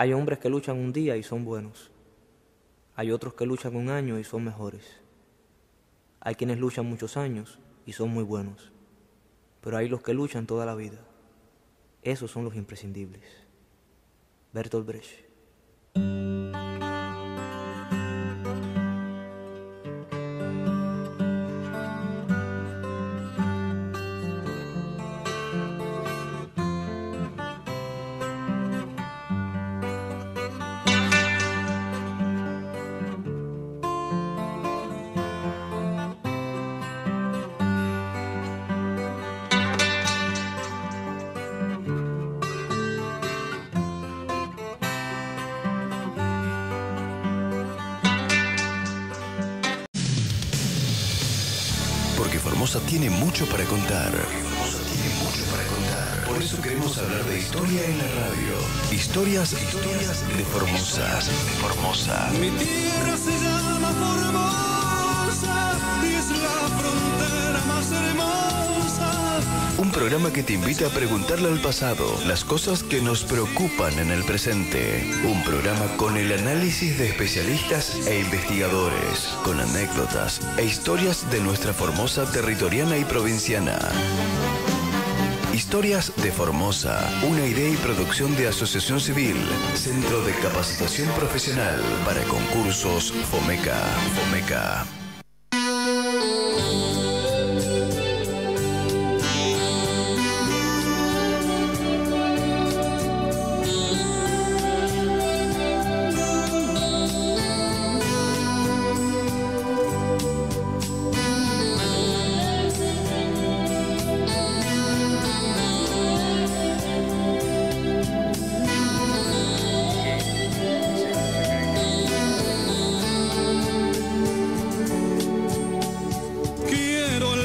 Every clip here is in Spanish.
Hay hombres que luchan un día y son buenos. Hay otros que luchan un año y son mejores. Hay quienes luchan muchos años y son muy buenos. Pero hay los que luchan toda la vida. Esos son los imprescindibles. Bertolt Brecht. Formosa tiene mucho para contar. Por eso queremos hablar de historia en la radio. Historias de Formosa. Mi tierra se llama Formosa y es la frontera más hermosa. Un programa que te invita a preguntarle al pasado las cosas que nos preocupan en el presente. Un programa con el análisis de especialistas e investigadores, con anécdotas e historias de nuestra Formosa territoriana y provinciana. Historias de Formosa, una idea y producción de Asociación Civil, Centro de Capacitación Profesional para Concursos FOMECA.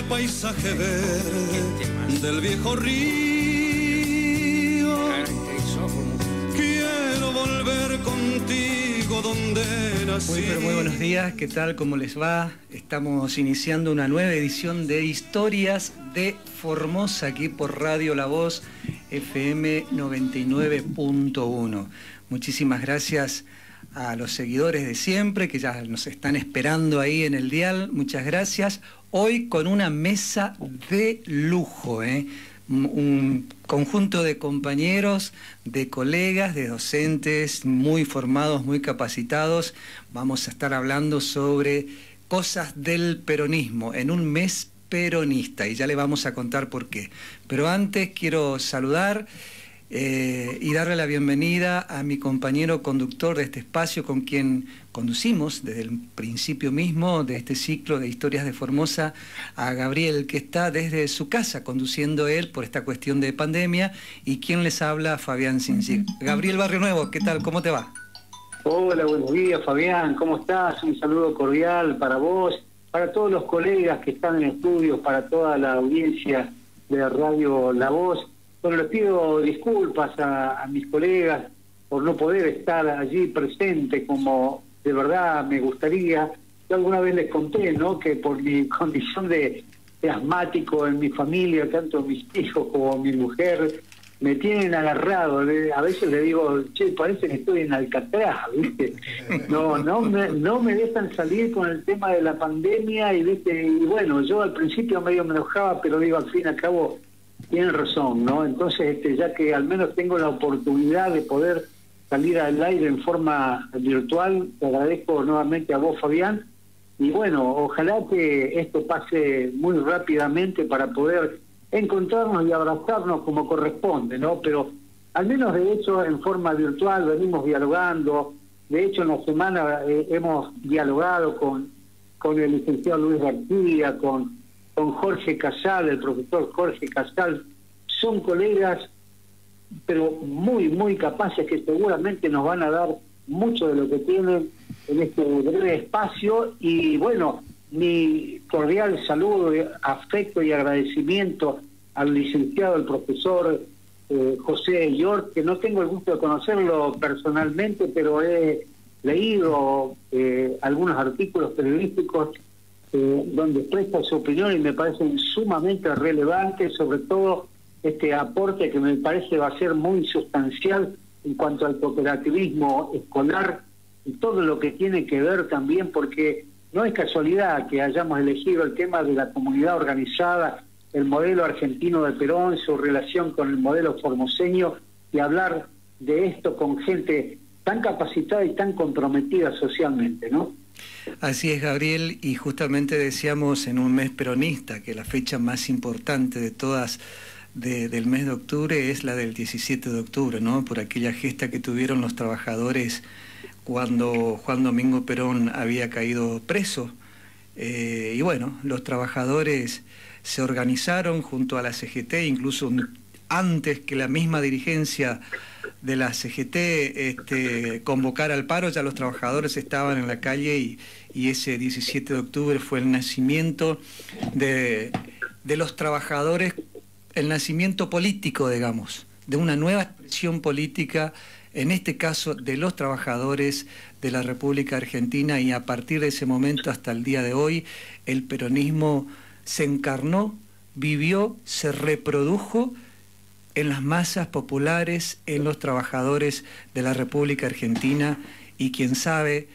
Paisaje verde del viejo río. Quiero volver contigo donde nací. Muy buenos días, ¿qué tal? ¿Cómo les va? Estamos iniciando una nueva edición de Historias de Formosa aquí por Radio La Voz FM 99.1. Muchísimas gracias a los seguidores de siempre que ya nos están esperando ahí en el dial. Muchas gracias. Hoy con una mesa de lujo, un conjunto de compañeros, de colegas, de docentes muy formados, muy capacitados. Vamos a estar hablando sobre cosas del peronismo en un mes peronista y ya le vamos a contar por qué. Pero antes quiero saludar y darle la bienvenida a mi compañero conductor de este espacio con quien conducimos desde el principio mismo de este ciclo de Historias de Formosa, a Gabriel, que está desde su casa conduciendo él por esta cuestión de pandemia, y quien les habla, Fabián Sinzig. Gabriel Barrio Nuevo, ¿qué tal? ¿Cómo te va? Hola, buenos días, Fabián, ¿cómo estás? Un saludo cordial para vos, para todos los colegas que están en estudios, para toda la audiencia de Radio La Voz. Bueno, les pido disculpas a mis colegas por no poder estar allí presente como de verdad me gustaría. Yo alguna vez les conté, ¿no?, que por mi condición de asmático en mi familia, tanto mis hijos como mi mujer me tienen agarrado. A veces le digo, che, parece que estoy en Alcatraz, ¿viste? No me dejan salir con el tema de la pandemia y, ¿viste? Y bueno, yo al principio medio me enojaba, pero digo, al fin y al cabo tienen razón, ¿no? Entonces, ya que al menos tengo la oportunidad de poder salir al aire en forma virtual, te agradezco nuevamente a vos, Fabián, y bueno, ojalá que esto pase muy rápidamente para poder encontrarnos y abrazarnos como corresponde, ¿no? Pero al menos de hecho en forma virtual venimos dialogando. De hecho en la semana hemos dialogado con el licenciado Luis García, con Jorge Casal, el profesor Jorge Casal. Son colegas pero muy capaces, que seguramente nos van a dar mucho de lo que tienen en este breve espacio. Y bueno, mi cordial saludo, afecto y agradecimiento al licenciado, el profesor José York, que no tengo el gusto de conocerlo personalmente, pero he leído algunos artículos periodísticos donde expresa su opinión y me parecen sumamente relevantes, sobre todo este aporte que me parece va a ser muy sustancial en cuanto al cooperativismo escolar y todo lo que tiene que ver también, porque no es casualidad que hayamos elegido el tema de la comunidad organizada, el modelo argentino de Perón, su relación con el modelo formoseño, y hablar de esto con gente tan capacitada y tan comprometida socialmente, ¿no? Así es, Gabriel, y justamente decíamos en un mes peronista que la fecha más importante de todas del mes de octubre es la del 17 de octubre, ¿no? Por aquella gesta que tuvieron los trabajadores cuando Juan Domingo Perón había caído preso. Y bueno, los trabajadores se organizaron junto a la CGT, incluso antes que la misma dirigencia de la CGT convocara al paro, ya los trabajadores estaban en la calle y ese 17 de octubre fue el nacimiento de los trabajadores, el nacimiento político, digamos, de una nueva expresión política, en este caso de los trabajadores de la República Argentina, y a partir de ese momento hasta el día de hoy el peronismo se encarnó, vivió, se reprodujo en las masas populares, en los trabajadores de la República Argentina, y quién sabe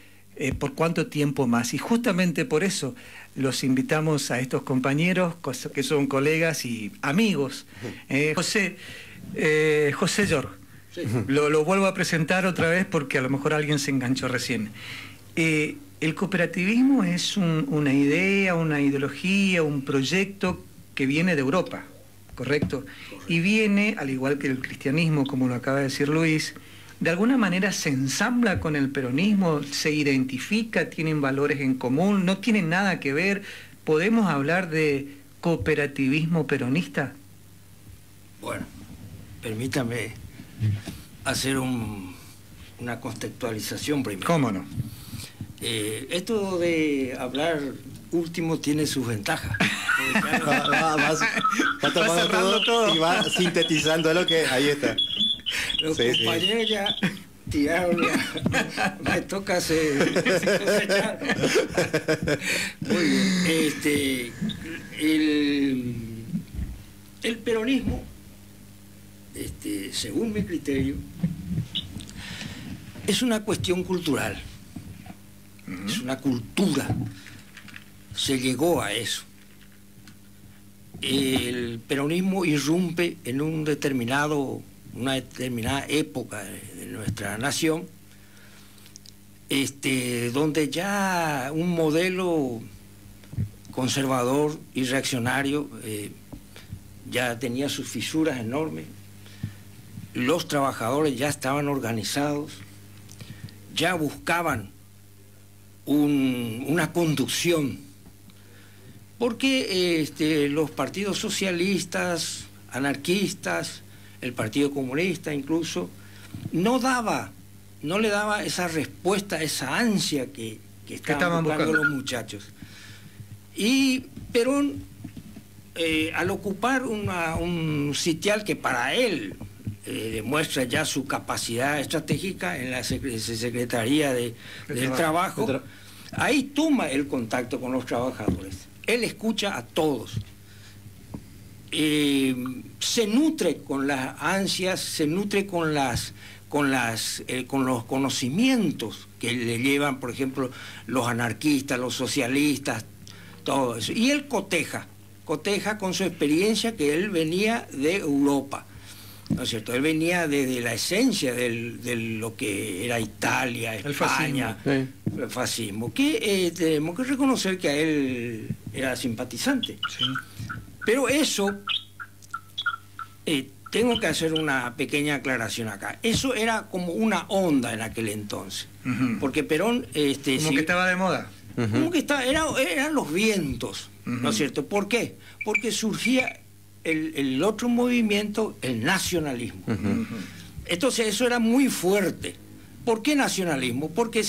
por cuánto tiempo más. Y justamente por eso los invitamos a estos compañeros, que son colegas y amigos. José Llor, sí. Lo vuelvo a presentar otra vez porque a lo mejor alguien se enganchó recién. El cooperativismo es una idea, una ideología, un proyecto que viene de Europa, ¿correcto? Y viene, al igual que el cristianismo, como lo acaba de decir Luis, de alguna manera se ensambla con el peronismo, se identifica, tienen valores en común, no tienen nada que ver. ¿Podemos hablar de cooperativismo peronista? Bueno, permítame hacer una contextualización primero. ¿Cómo no? Esto de hablar último tiene sus ventajas. Va tomando todo y va sintetizando lo que... Ahí está. Los compañeros ya tiraron, me toca cosechar. Muy bien. El peronismo, según mi criterio, es una cuestión cultural. Es una cultura. Se llegó a eso. El peronismo irrumpe en una determinada época de nuestra nación, donde ya un modelo conservador y reaccionario ya tenía sus fisuras enormes. Los trabajadores ya estaban organizados, ya buscaban una conducción, porque los partidos socialistas, anarquistas, el Partido Comunista incluso, no le daba esa respuesta, esa ansia que estaban buscando los muchachos. Y Perón, al ocupar un sitial que para él demuestra ya su capacidad estratégica en la Secretaría del Trabajo, ahí toma el contacto con los trabajadores. Él escucha a todos. Se nutre con las ansias, se nutre con los conocimientos que le llevan, por ejemplo, los anarquistas, los socialistas, todo eso. Y él coteja con su experiencia, que él venía de Europa, ¿no es cierto? Él venía de la esencia de lo que era Italia, España, el fascismo, que tenemos que reconocer que a él era simpatizante. Sí. Pero eso, tengo que hacer una pequeña aclaración acá. Eso era como una onda en aquel entonces. Porque Perón... como que estaba de moda. Como que eran los vientos, ¿no es cierto? ¿Por qué? Porque surgía el otro movimiento, el nacionalismo. Entonces eso era muy fuerte. ¿Por qué nacionalismo? Porque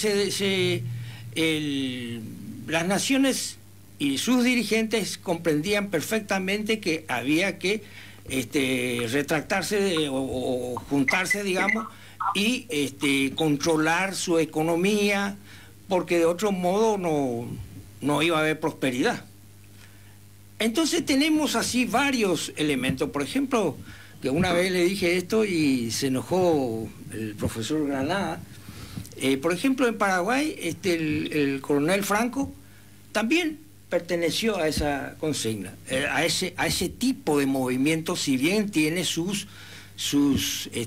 las naciones y sus dirigentes comprendían perfectamente que había que retractarse o juntarse, digamos, y controlar su economía, porque de otro modo no iba a haber prosperidad. Entonces tenemos así varios elementos. Por ejemplo, que una vez le dije esto y se enojó el profesor Granada. Por ejemplo, en Paraguay, el coronel Franco también perteneció a esa consigna, a ese tipo de movimiento, si bien tiene sus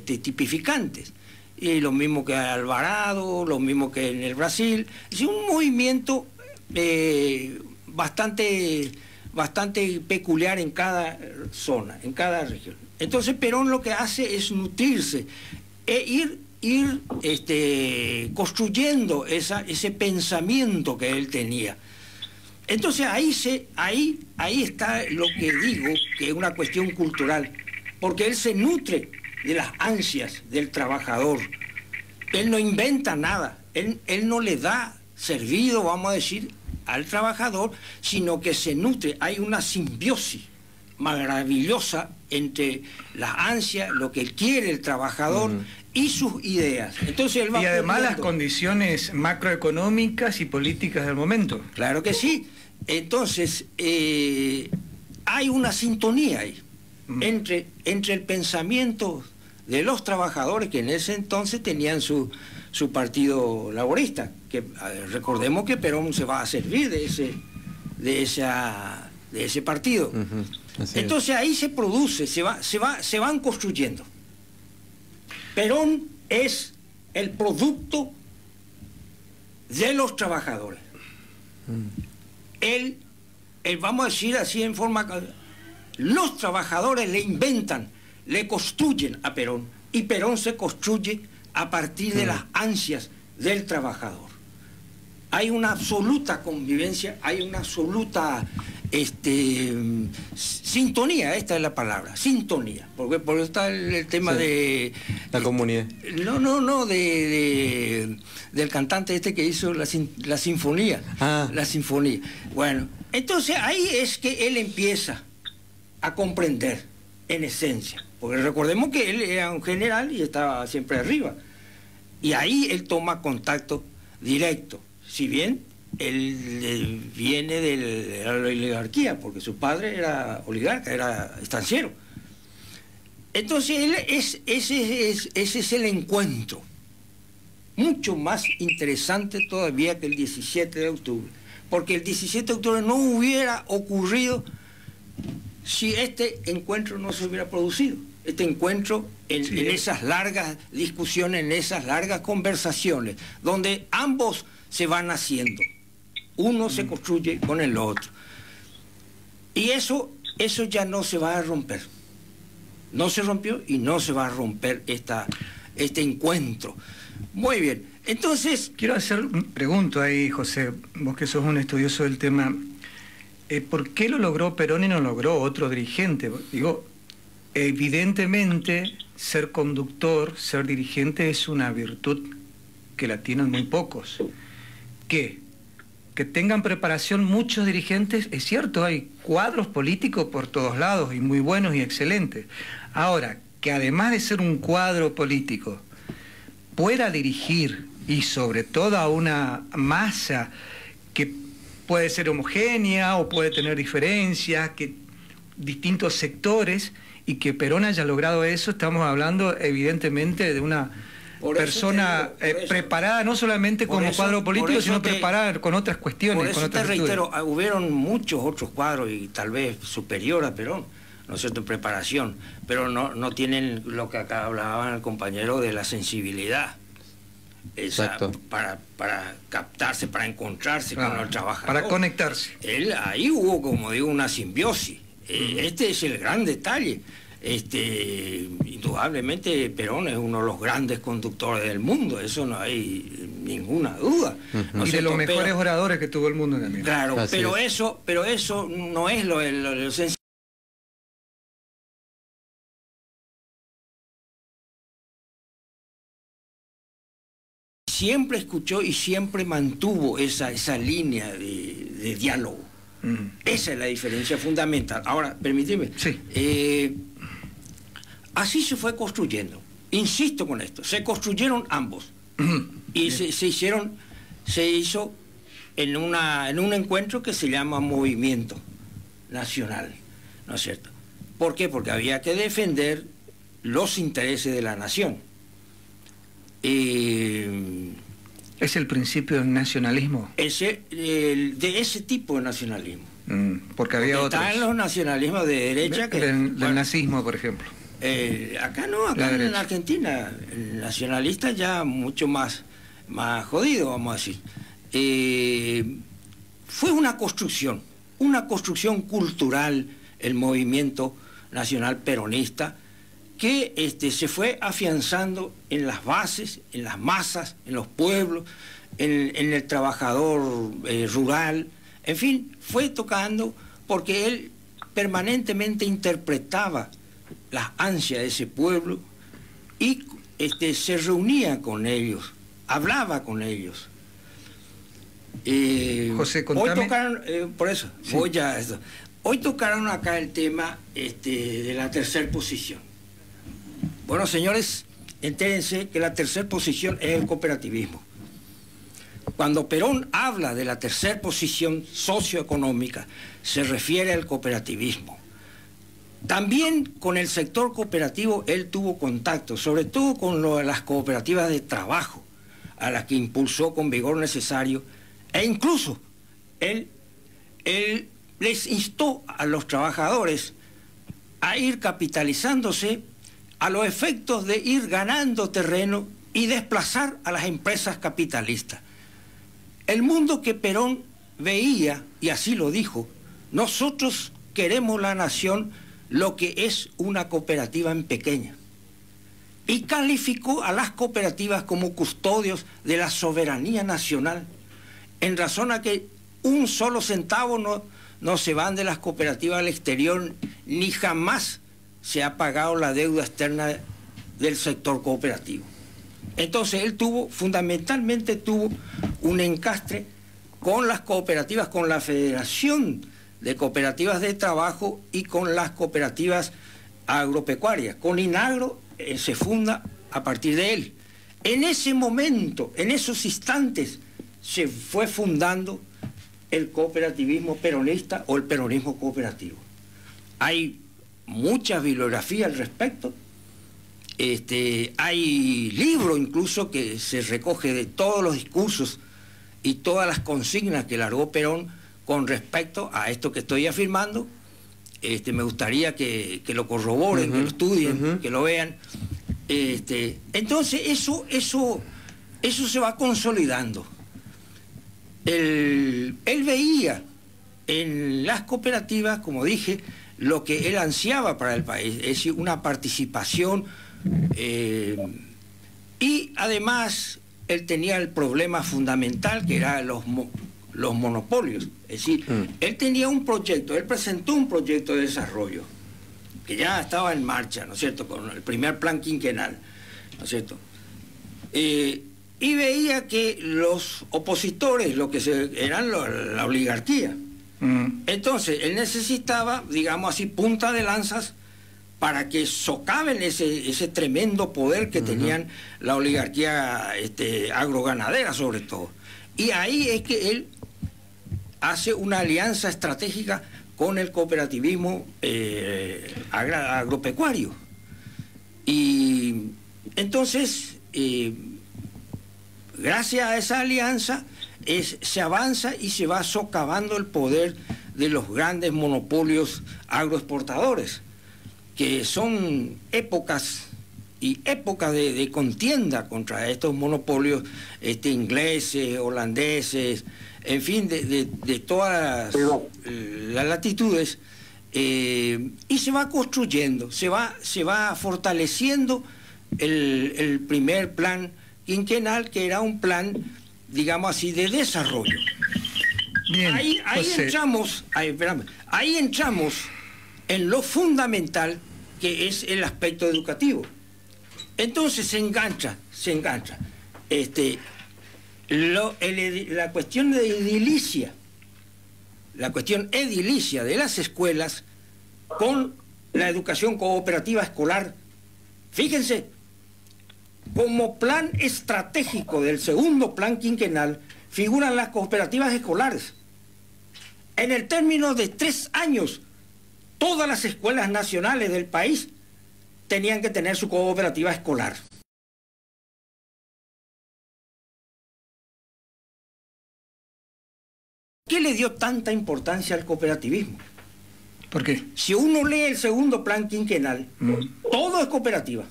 tipificantes. Y lo mismo que Alvarado, lo mismo que en el Brasil. Es un movimiento bastante peculiar en cada zona, en cada región. Entonces Perón lo que hace es nutrirse e ir construyendo ese pensamiento que él tenía. Entonces ahí está lo que digo, que es una cuestión cultural, porque él se nutre de las ansias del trabajador. Él no inventa nada, él no le da servido, vamos a decir, al trabajador, sino que se nutre. Hay una simbiosis maravillosa entre las ansias, lo que quiere el trabajador y sus ideas. Entonces él va y además pudiendo. las condiciones macroeconómicas y políticas del momento. Claro que sí. Entonces hay una sintonía ahí entre el pensamiento de los trabajadores, que en ese entonces tenían su partido laborista, que recordemos que Perón se va a servir de ese partido. Entonces ahí se produce, se van construyendo. Perón es el producto de los trabajadores. Él, vamos a decir así en forma... Los trabajadores le inventan, le construyen a Perón, y Perón se construye a partir de las ansias del trabajador. Hay una absoluta convivencia, hay una absoluta sintonía, esta es la palabra, sintonía, porque por eso está el tema de... La comunidad. No, del cantante que hizo la sinfonía. La sinfonía. Bueno, entonces ahí es que él empieza a comprender, en esencia, porque recordemos que él era un general y estaba siempre arriba, y ahí él toma contacto directo, si bien él viene de la oligarquía, porque su padre era oligarca, era estanciero. Entonces ese es el encuentro, mucho más interesante todavía que el 17 de octubre, porque el 17 de octubre no hubiera ocurrido si este encuentro no se hubiera producido. Este encuentro en esas largas discusiones, en esas largas conversaciones, donde ambos se van haciendo. Uno se construye con el otro. Y eso ya no se va a romper. No se rompió y no se va a romper este encuentro. Muy bien. Entonces... Quiero hacer un pregunto ahí, José, vos que sos un estudioso del tema. ¿Por qué lo logró Perón y no logró otro dirigente? Digo, evidentemente ser conductor, ser dirigente es una virtud que la tienen muy pocos. Que tengan preparación muchos dirigentes, es cierto, hay cuadros políticos por todos lados y muy buenos y excelentes. Ahora, que además de ser un cuadro político, pueda dirigir, y sobre todo a una masa que puede ser homogénea o puede tener diferencias, que distintos sectores, y que Perón haya logrado eso, estamos hablando evidentemente de una persona preparada no solamente como cuadro político, sino preparada con otras cuestiones. Por eso con otras te reitero, hubieron muchos otros cuadros y tal vez superior a Perón, ¿no es cierto?, en preparación, pero no tienen lo que acá hablaba el compañero de la sensibilidad. Para captarse, para encontrarse con el trabajador. Para conectarse. Ahí hubo, como digo, una simbiosis. Este es el gran detalle. Indudablemente Perón es uno de los grandes conductores del mundo, eso no hay ninguna duda. Y de los mejores oradores que tuvo el mundo también. Claro, pero eso no es lo sencillo. Siempre escuchó y siempre mantuvo esa línea de diálogo. Esa es la diferencia fundamental. Ahora, permíteme. Sí. Así se fue construyendo. Insisto con esto. Se construyeron ambos. Y se hizo en un encuentro que se llama Movimiento Nacional. ¿No es cierto? ¿Por qué? Porque había que defender los intereses de la nación. ¿Es el principio del nacionalismo? De ese tipo de nacionalismo. Porque había otros. Están los nacionalismos de derecha que... Del nazismo, por ejemplo. Acá no, acá en Argentina, el nacionalista ya mucho más jodido, vamos a decir. Fue una construcción cultural, el movimiento nacional peronista, que se fue afianzando en las bases, en las masas, en los pueblos, en el trabajador rural, en fin, fue tocando porque él permanentemente interpretaba las ansias de ese pueblo y se reunía con ellos, hablaba con ellos. José, contame. Hoy tocaron, por eso, sí. Hoy tocaron acá el tema de la tercera posición. Bueno, señores, entérense que la tercera posición es el cooperativismo. Cuando Perón habla de la tercera posición socioeconómica, se refiere al cooperativismo. También con el sector cooperativo él tuvo contacto, sobre todo con las cooperativas de trabajo, a las que impulsó con vigor necesario, e incluso él les instó a los trabajadores a ir capitalizándose a los efectos de ir ganando terreno y desplazar a las empresas capitalistas. El mundo que Perón veía, y así lo dijo, nosotros queremos la nación lo que es una cooperativa en pequeña. Y calificó a las cooperativas como custodios de la soberanía nacional, en razón a que un solo centavo no se van de las cooperativas al exterior, ni jamás se ha pagado la deuda externa del sector cooperativo. Entonces él fundamentalmente tuvo un encastre con las cooperativas, con la Federación de Cooperativas de Trabajo y con las cooperativas agropecuarias. Con Inagro se funda a partir de él. En ese momento, en esos instantes, se fue fundando el cooperativismo peronista o el peronismo cooperativo. Hay muchas bibliografías al respecto. Hay libros incluso que se recoge de todos los discursos y todas las consignas que largó Perón con respecto a esto que estoy afirmando. Me gustaría que lo corroboren, que lo estudien, que lo vean. Entonces eso se va consolidando. Él veía en las cooperativas, como dije, lo que él ansiaba para el país, es decir, una participación, y además él tenía el problema fundamental que era los monopolios. Es decir, él tenía un proyecto, él presentó un proyecto de desarrollo que ya estaba en marcha, ¿no es cierto?, con el primer plan quinquenal, ¿no es cierto? Y veía que los opositores, lo que eran la oligarquía. Entonces, él necesitaba, digamos así, punta de lanzas para que socaven ese tremendo poder que tenían la oligarquía agroganadera, sobre todo. Y ahí es que él hace una alianza estratégica con el cooperativismo agropecuario. Y entonces, gracias a esa alianza, se avanza y se va socavando el poder de los grandes monopolios agroexportadores, que son épocas y épocas de contienda contra estos monopolios ingleses, holandeses, en fin, de todas las latitudes, y se va construyendo, se va fortaleciendo el primer plan quinquenal, que era un plan, digamos así, de desarrollo. Bien, ahí entramos en lo fundamental, que es el aspecto educativo. Entonces se engancha la cuestión de edilicia, la cuestión edilicia de las escuelas con la educación cooperativa escolar. Fíjense, como plan estratégico del segundo plan quinquenal figuran las cooperativas escolares. En el término de 3 años, todas las escuelas nacionales del país tenían que tener su cooperativa escolar. ¿Qué le dio tanta importancia al cooperativismo? ¿Por qué? Si uno lee el segundo plan quinquenal, todo es cooperativa.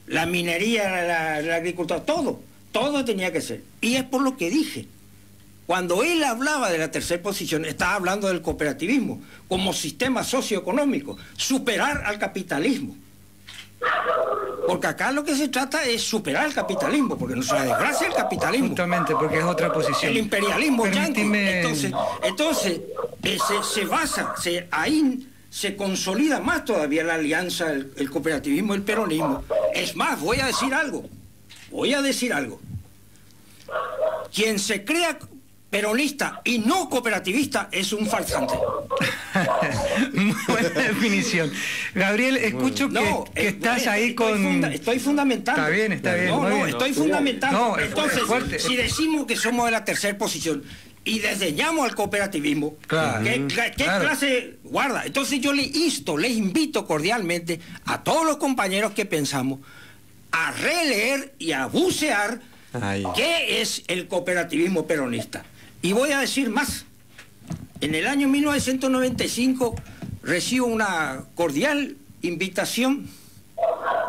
La minería, la agricultura, todo tenía que ser. Y es por lo que dije. Cuando él hablaba de la tercera posición, estaba hablando del cooperativismo como sistema socioeconómico, superar al capitalismo. Porque acá lo que se trata es superar el capitalismo, porque nos desgracia el capitalismo. Justamente, porque es otra posición. El imperialismo yanqui. Entonces ahí se consolida más todavía la alianza, el cooperativismo y el peronismo. Es más, voy a decir algo. Quien se crea peronista y no cooperativista es un farsante. Muy buena definición. Gabriel, escucho que estás ahí con... Estoy fundamentando. Está bien. Estoy fundamentando. No, entonces, fuerte. Si decimos que somos de la tercera posición y desdeñamos al cooperativismo, claro, ¿qué clase guarda? Entonces yo les invito cordialmente a todos los compañeros que pensamos a releer y a bucear qué es el cooperativismo peronista. Y voy a decir más. En el año 1995 recibo una cordial invitación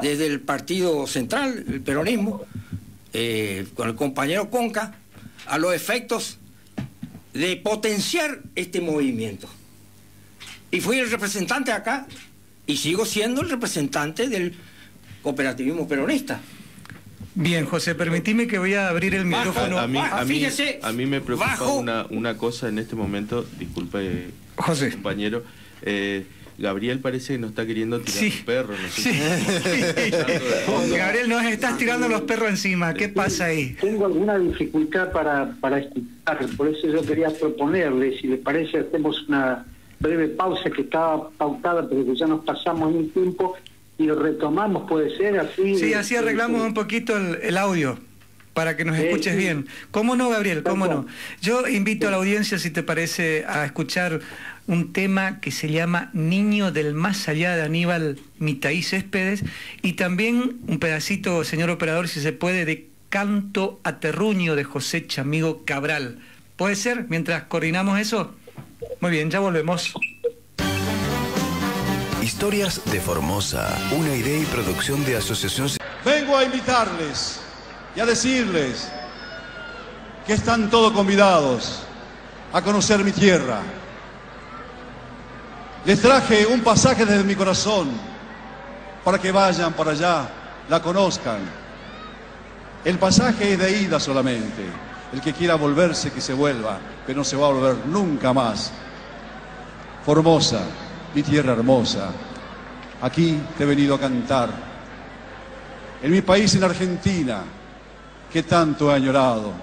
desde el Partido Central, el peronismo, con el compañero Conca, a los efectos de potenciar este movimiento. Y fui el representante acá, y sigo siendo el representante del cooperativismo peronista. Bien, José, permitime que voy a abrir el micrófono. A mí me preocupa una cosa en este momento, disculpe, José. Compañero. Gabriel parece que nos está queriendo tirar los perros. No sé Gabriel, nos estás tirando los perros encima. ¿Qué pasa ahí? Tengo alguna dificultad para escuchar, por eso yo quería proponerle, si les parece, hacemos una breve pausa que estaba pautada, pero que ya nos pasamos en un tiempo y lo retomamos, puede ser así. Sí, así arreglamos un poquito el audio para que nos escuches bien. ¿Cómo no, Gabriel? ¿Cómo no? Yo invito a la audiencia, si te parece, a escuchar un tema que se llama Niño del Más Allá de Aníbal Mitaí Céspedes, y también un pedacito, señor operador, si se puede, de Canto a Terruño de José Chamigo Cabral. ¿Puede ser? Mientras coordinamos eso. Muy bien, ya volvemos. Historias de Formosa, una idea y producción de Asociación... Vengo a invitarles y a decirles que están todos convidados a conocer mi tierra. Les traje un pasaje desde mi corazón para que vayan para allá, la conozcan. El pasaje es de ida solamente. El que quiera volverse, que se vuelva, pero no se va a volver nunca más. Formosa, mi tierra hermosa, aquí te he venido a cantar. En mi país, en Argentina, que tanto he añorado.